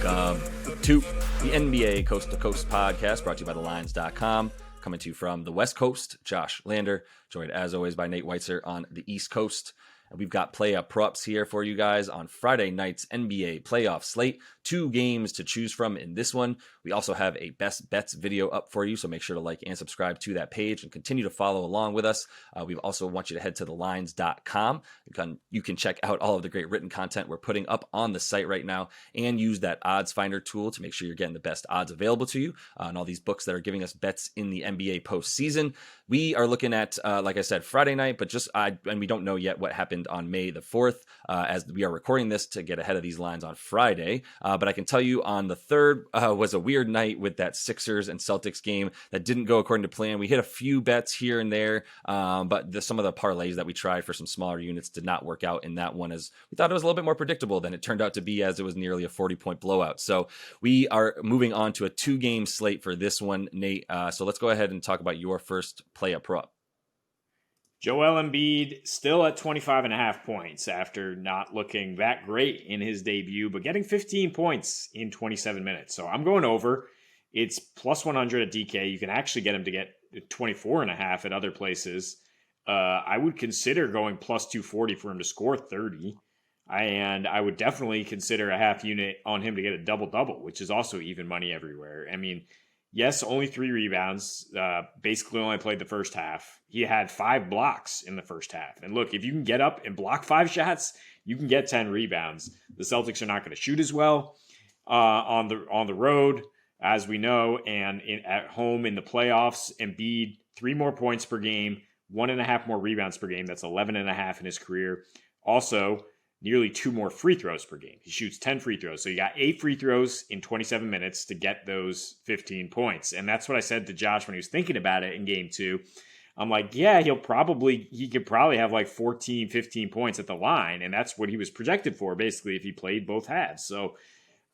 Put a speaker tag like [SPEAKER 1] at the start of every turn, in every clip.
[SPEAKER 1] Welcome to the NBA Coast to Coast podcast brought to you by thelines.com. Coming to you from the West Coast, Josh Lander, joined as always by Nate Weitzer on the East Coast. And we've got Props here for you guys on Friday night's NBA playoff slate. 2 games to choose from in this one. We also have a best bets video up for you, so make sure to like and subscribe to that page and continue to follow along with us. We also want you to head to thelines.com. You can check out all of the great written content we're putting up on the site right now and use that odds finder tool to make sure you're getting the best odds available to you and all these books that are giving us bets in the NBA postseason. We are looking at, like I said, Friday night, but and we don't know yet what happened on May the 4th, as we are recording this to get ahead of these lines on Friday. But I can tell you on the 3rd was a weird night with that Sixers and Celtics game that didn't go according to plan. We hit a few bets here and there, but some of the parlays that we tried for some smaller units did not work out in that one, as we thought it was a little bit more predictable than it turned out to be, as it was nearly a 40-point blowout. So we are moving on to a 2-game slate for this one, Nate. So let's go ahead and talk about your first prop.
[SPEAKER 2] Joel Embiid still at 25.5 points after not looking that great in his debut, but getting 15 points in 27 minutes. So I'm going over. It's plus 100 at DK. You can actually get him to get 24.5 at other places. I would consider going plus 240 for him to score 30. And I would definitely consider a half unit on him to get a double-double, which is also even money everywhere. I mean, yes, only 3 rebounds, basically only played the first half. He had 5 blocks in the first half. And look, if you can get up and block 5 shots, you can get 10 rebounds. The Celtics are not going to shoot as well on the road, as we know, and at home in the playoffs. Embiid, 3 more points per game, 1.5 more rebounds per game. That's 11.5 in his career. Also, nearly 2 more free throws per game. He shoots 10 free throws. So you got 8 free throws in 27 minutes to get those 15 points. And that's what I said to Josh when he was thinking about it in game 2. I'm like, yeah, he could probably have like 14, 15 points at the line. And that's what he was projected for, basically, if he played both halves. So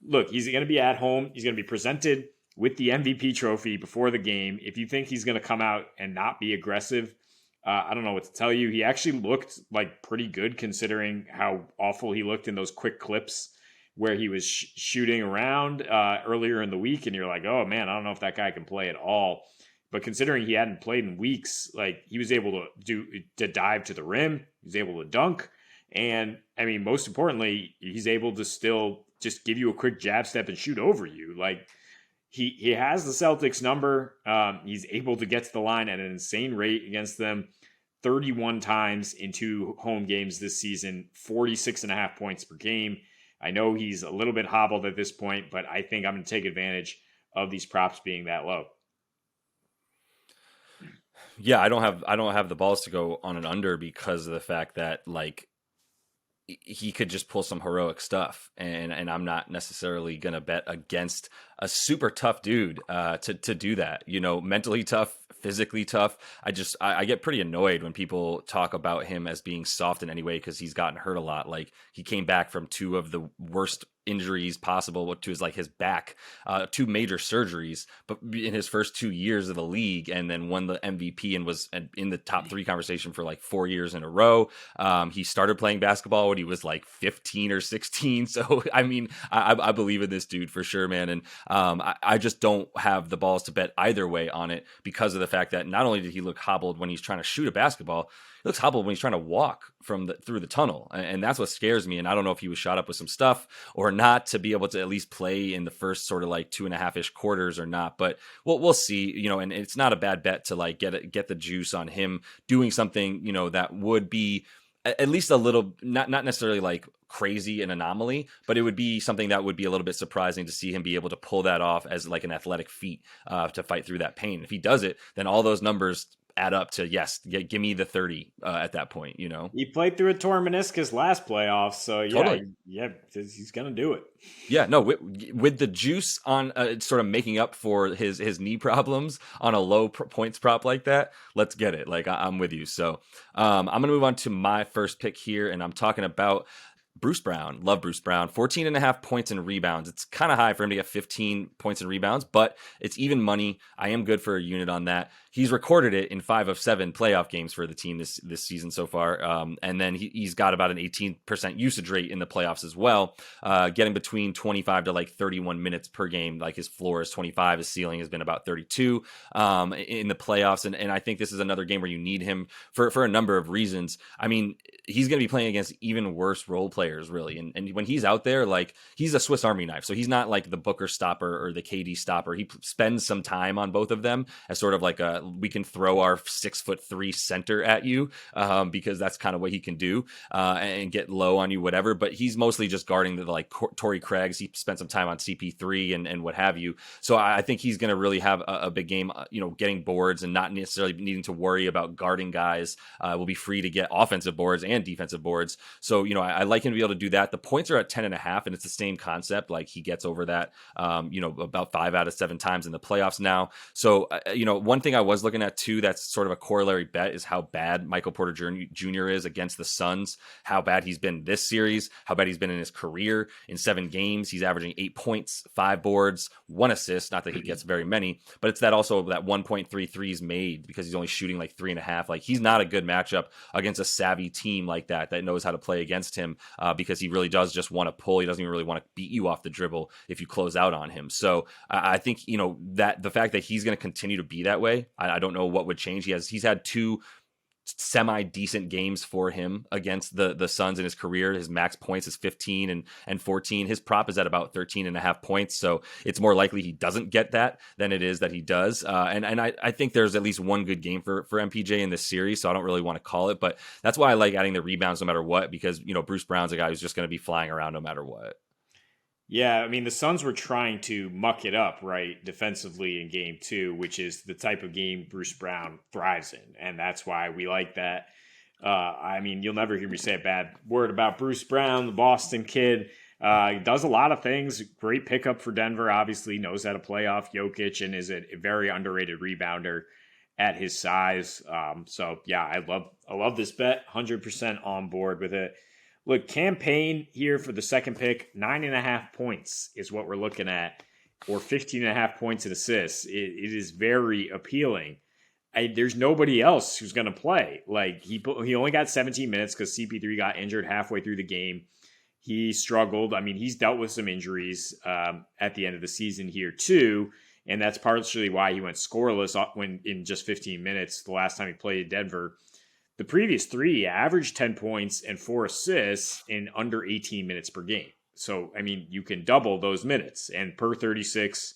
[SPEAKER 2] look, he's going to be at home. He's going to be presented with the MVP trophy before the game. If you think he's going to come out and not be aggressive, I don't know what to tell you. He actually looked like pretty good considering how awful he looked in those quick clips where he was shooting around earlier in the week. And you're like, oh man, I don't know if that guy can play at all. But considering he hadn't played in weeks, like he was able to dive to the rim. He was able to dunk. And I mean, most importantly, he's able to still just give you a quick jab step and shoot over you. Like, He has the Celtics number. He's able to get to the line at an insane rate against them 31 times in 2 home games this season, 46.5 points per game. I know he's a little bit hobbled at this point, but I think I'm going to take advantage of these props being that low.
[SPEAKER 1] Yeah, I don't have the balls to go on an under because of the fact that, like, he could just pull some heroic stuff, and I'm not necessarily going to bet against a super tough dude to do that. You know, mentally tough, physically tough. I get pretty annoyed when people talk about him as being soft in any way because he's gotten hurt a lot. Like, he came back from 2 of the worst injuries possible to his back, 2 major surgeries, but in his first 2 years of the league, and then won the MVP and was in the top 3 conversation for like 4 years in a row. He started playing basketball when he was like 15 or 16. So, I mean, I believe in this dude for sure, man. And I just don't have the balls to bet either way on it because of the fact that not only did he look hobbled when he's trying to shoot a basketball, he looks hobbled when he's trying to walk through the tunnel. And that's what scares me. And I don't know if he was shot up with some stuff or not to be able to at least play in the first sort of like 2.5-ish quarters or not. But we'll see, you know, and it's not a bad bet to like get the juice on him doing something, you know, that would be at least a little, not necessarily like crazy an anomaly, but it would be something that would be a little bit surprising to see him be able to pull that off as like an athletic feat to fight through that pain. If he does it, then all those numbers add up to, yes, give me the 30 at that point, you know?
[SPEAKER 2] He played through a torn meniscus last playoff, so yeah,
[SPEAKER 1] totally.
[SPEAKER 2] Yeah, he's going to do it.
[SPEAKER 1] Yeah, no, with the juice on sort of making up for his knee problems on a low points prop like that, let's get it. Like, I'm with you. So I'm going to move on to my first pick here, and I'm talking about Bruce Brown, love Bruce Brown, 14 and a half points and rebounds. It's kind of high for him to get 15 points and rebounds, but it's even money. I am good for a unit on that. He's recorded it in 5 of 7 playoff games for the team this season so far. And then he's got about an 18% usage rate in the playoffs as well, getting between 25 to like 31 minutes per game. Like his floor is 25, his ceiling has been about 32 in the playoffs. And I think this is another game where you need him for a number of reasons. I mean, he's going to be playing against even worse role players, really. And when he's out there, like, he's a Swiss Army knife. So he's not like the Booker stopper or the KD stopper. He spends some time on both of them as sort of like we can throw our 6'3" center at you because that's kind of what he can do and get low on you, whatever. But he's mostly just guarding the like Torrey Craig's. He spent some time on CP3 and what have you. So I think he's going to really have a big game, getting boards and not necessarily needing to worry about guarding guys. Will be free to get offensive boards and defensive boards. So, I like him to be able to do that. The points are at 10.5, and it's the same concept. Like, he gets over that, about 5 out of 7 times in the playoffs now. So, one thing I was looking at too, that's sort of a corollary bet, is how bad Michael Porter Jr. is against the Suns, how bad he's been this series, how bad he's been in his career. In 7 games, he's averaging 8 points, 5 boards, 1 assist. Not that he gets very many, but it's that 1.3 threes made because he's only shooting like 3.5. Like, he's not a good matchup against a savvy team like that knows how to play against him because he really does just want to pull. He doesn't even really want to beat you off the dribble if you close out on him. So I think, that the fact that he's going to continue to be that way, I don't know what would change. He's had 2 semi-decent games for him against the Suns in his career. His max points is 15 and 14. His prop is at about 13.5 points. So it's more likely he doesn't get that than it is that he does. And I think there's at least one good game for MPJ in this series. So I don't really want to call it, but that's why I like adding the rebounds no matter what, because, Bruce Brown's a guy who's just going to be flying around no matter what.
[SPEAKER 2] Yeah, I mean, the Suns were trying to muck it up, right, defensively in game 2, which is the type of game Bruce Brown thrives in, and that's why we like that. I mean, you'll never hear me say a bad word about Bruce Brown, the Boston kid. He does a lot of things. Great pickup for Denver, obviously, knows how to play off Jokic, and is a very underrated rebounder at his size. So, yeah, I love this bet, 100% on board with it. Look, Cam Payne here for the second pick, 9.5 points is what we're looking at, or 15.5 points and assists. It is very appealing. There's nobody else who's going to play. Like, he only got 17 minutes because CP3 got injured halfway through the game. He struggled. I mean, he's dealt with some injuries at the end of the season here too, and that's partially why he went scoreless when in just 15 minutes the last time he played Denver. The previous 3, he averaged 10 points and 4 assists in under 18 minutes per game. So, I mean, you can double those minutes. And per 36,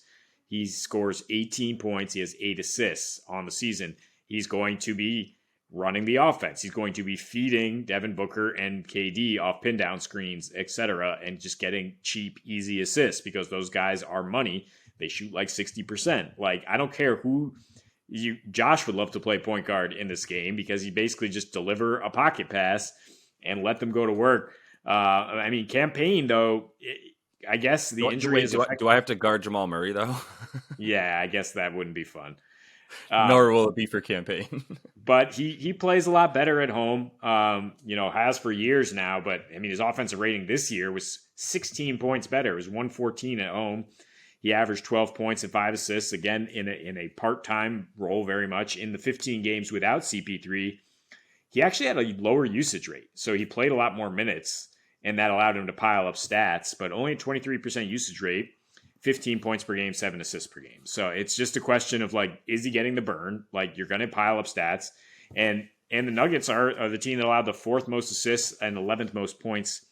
[SPEAKER 2] he scores 18 points. He has 8 assists on the season. He's going to be running the offense. He's going to be feeding Devin Booker and KD off pin down screens, etc., and just getting cheap, easy assists because those guys are money. They shoot like 60%. Like, I don't care who... Josh would love to play point guard in this game because he basically just deliver a pocket pass and let them go to work. I mean, Cam Payne, though, I guess the injury is...
[SPEAKER 1] Do I have to guard Jamal Murray, though?
[SPEAKER 2] Yeah, I guess that wouldn't be fun.
[SPEAKER 1] Nor will it be for Cam Payne.
[SPEAKER 2] But he plays a lot better at home, has for years now. But, I mean, his offensive rating this year was 16 points better. It was 114 at home. He averaged 12 points and 5 assists, again, in a part-time role very much. In the 15 games without CP3, he actually had a lower usage rate. So he played a lot more minutes, and that allowed him to pile up stats, but only a 23% usage rate, 15 points per game, 7 assists per game. So it's just a question of, like, is he getting the burn? Like, you're going to pile up stats. And the Nuggets are the team that allowed the 4th most assists and 11th most points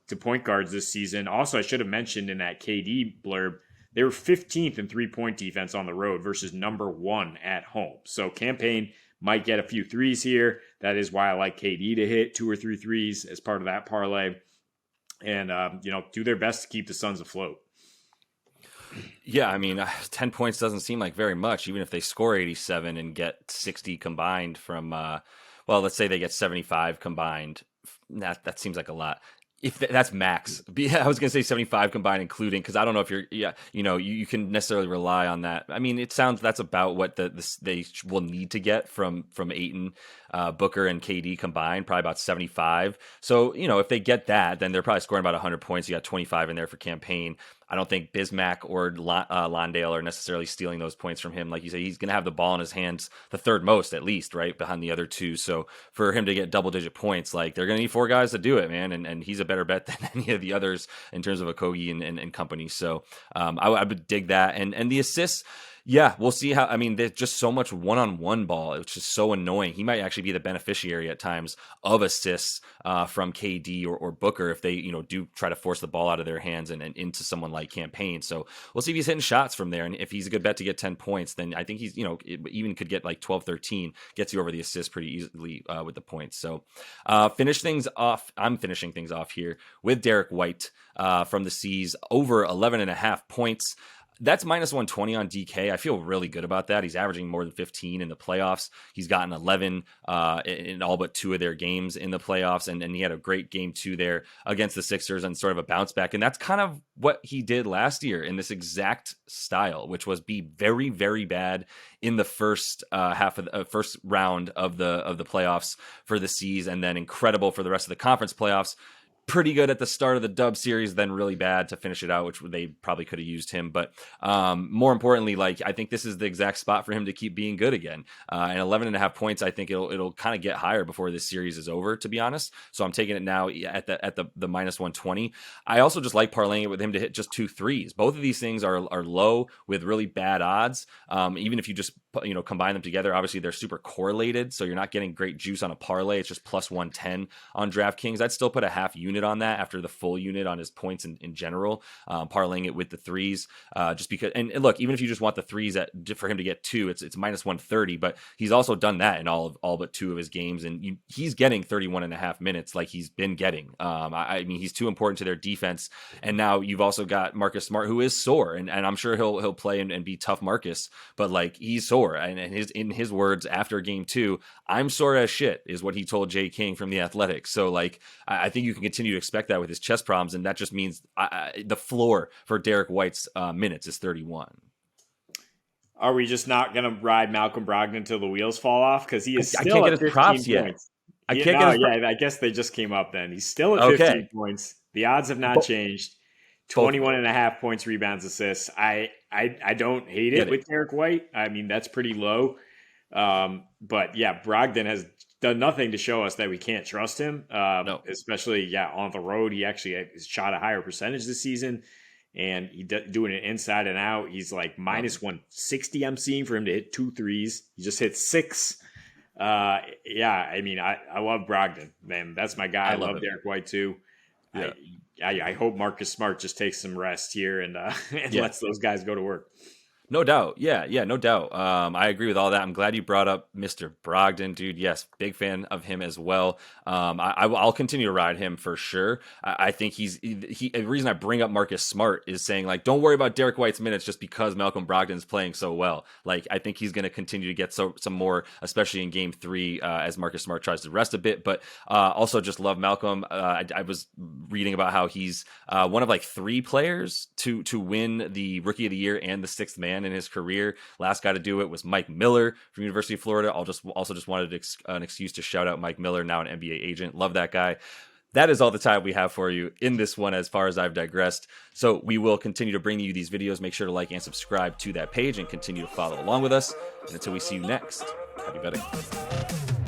[SPEAKER 2] to point guards this season. Also, I should have mentioned in that KD blurb, they were 15th in three-point defense on the road versus number 1 at home. So Cam Payne might get a few threes here. That is why I like KD to hit 2 or 3 threes as part of that parlay. And, do their best to keep the Suns afloat.
[SPEAKER 1] Yeah, I mean, 10 points doesn't seem like very much, even if they score 87 and get 60 combined from, let's say they get 75 combined. That seems like a lot. That's max. I was gonna say 75 combined, including, because I don't know if you can necessarily rely on that. I mean, it sounds that's about what they will need to get from Ayton, Booker, and KD combined, probably about 75. So if they get that, then they're probably scoring about 100 points. You got 25 in there for campaign. I don't think Bismack or Londale are necessarily stealing those points from him. Like you say, he's going to have the ball in his hands, the third most at least, right behind the other two. So for him to get double-digit points, like they're going to need four guys to do it, man. And he's a better bet than any of the others in terms of Okogie and company. So I would dig that. And the assists, yeah, we'll see how. I mean, there's just so much one-on-one ball. It's just so annoying. He might actually be the beneficiary at times of assists from KD or Booker if they, do try to force the ball out of their hands and into someone like Campaign. So we'll see if he's hitting shots from there. And if he's a good bet to get 10 points, then I think he's, even could get like 12, 13, gets you over the assist pretty easily with the points. So finish things off. I'm finishing things off here with Derrick White from the C's, over 11.5 points. That's minus 120 on DK. I feel really good about that. He's averaging more than 15 in the playoffs. He's gotten 11 in all but two of their games in the playoffs. And he had a great game two there against the Sixers and sort of a bounce back. And that's kind of what he did last year in this exact style, which was be very, very bad in the first half of the first round of the playoffs for the C's, and then incredible for the rest of the conference playoffs. Pretty good at the start of the dub series, then really bad to finish it out, which they probably could have used him. But more importantly, like, I think this is the exact spot for him to keep being good again. And 11.5 points, I think it'll kind of get higher before this series is over, to be honest. So I'm taking it now at the minus 120. I also just like parlaying it with him to hit just 2 threes. Both of these things are low with really bad odds. Even if you just combine them together, obviously they're super correlated, so you're not getting great juice on a parlay. It's just plus 110 on DraftKings. I'd still put a half unit on that after the full unit on his points in general, parlaying it with the threes, just because. And look, even if you just want the threes for him to get 2, it's minus 130, but he's also done that in all but 2 of his games, and he's getting 31.5 minutes like he's been getting. I mean, he's too important to their defense, and now you've also got Marcus Smart, who is sore, and I'm sure he'll play and be tough Marcus, but like, he's sore, and in his words after game 2, I'm sore as shit, is what he told Jay King from The Athletic. So like, I think you can continue to expect that with his chest problems, and that just means the floor for Derrick White's minutes is 31.
[SPEAKER 2] Are we just not going to ride Malcolm Brogdon until the wheels fall off? Because he is still
[SPEAKER 1] I can't
[SPEAKER 2] at
[SPEAKER 1] get his
[SPEAKER 2] 15
[SPEAKER 1] props
[SPEAKER 2] points.
[SPEAKER 1] yet. I
[SPEAKER 2] Yeah,
[SPEAKER 1] can't get his
[SPEAKER 2] I guess they just came up then. He's still at 15 points. The odds have not changed. 21.5 points, rebounds, assists. I don't hate it with Derrick White. I mean, that's pretty low. But yeah, Brogdon has done nothing to show us that we can't trust him.
[SPEAKER 1] No.
[SPEAKER 2] Especially, on the road. He actually has shot a higher percentage this season, and he doing it inside and out. He's like minus 160. I'm seeing for him to hit 2 threes. He just hit 6. I mean, I love Brogdon, man. That's my guy. I love Derrick White too. Yeah. I hope Marcus Smart just takes some rest here and lets those guys go to work.
[SPEAKER 1] No doubt. Yeah, no doubt. I agree with all that. I'm glad you brought up Mr. Brogdon, dude. Yes, big fan of him as well. I'll continue to ride him for sure. I think the reason I bring up Marcus Smart is saying, like, don't worry about Derrick White's minutes just because Malcolm Brogdon is playing so well. Like, I think he's going to continue to get some more, especially in game 3 as Marcus Smart tries to rest a bit. But also just love Malcolm. I was reading about how he's one of like 3 players to win the Rookie of the Year and the 6th man in his career. Last guy to do it was Mike Miller from University of Florida. Just wanted an excuse to shout out Mike Miller, now an NBA agent. Love that guy. That is all the time we have for you in this one, as far as I've digressed. So we will continue to bring you these videos. Make sure to like and subscribe to that page and continue to follow along with us. And until we see you next, happy betting.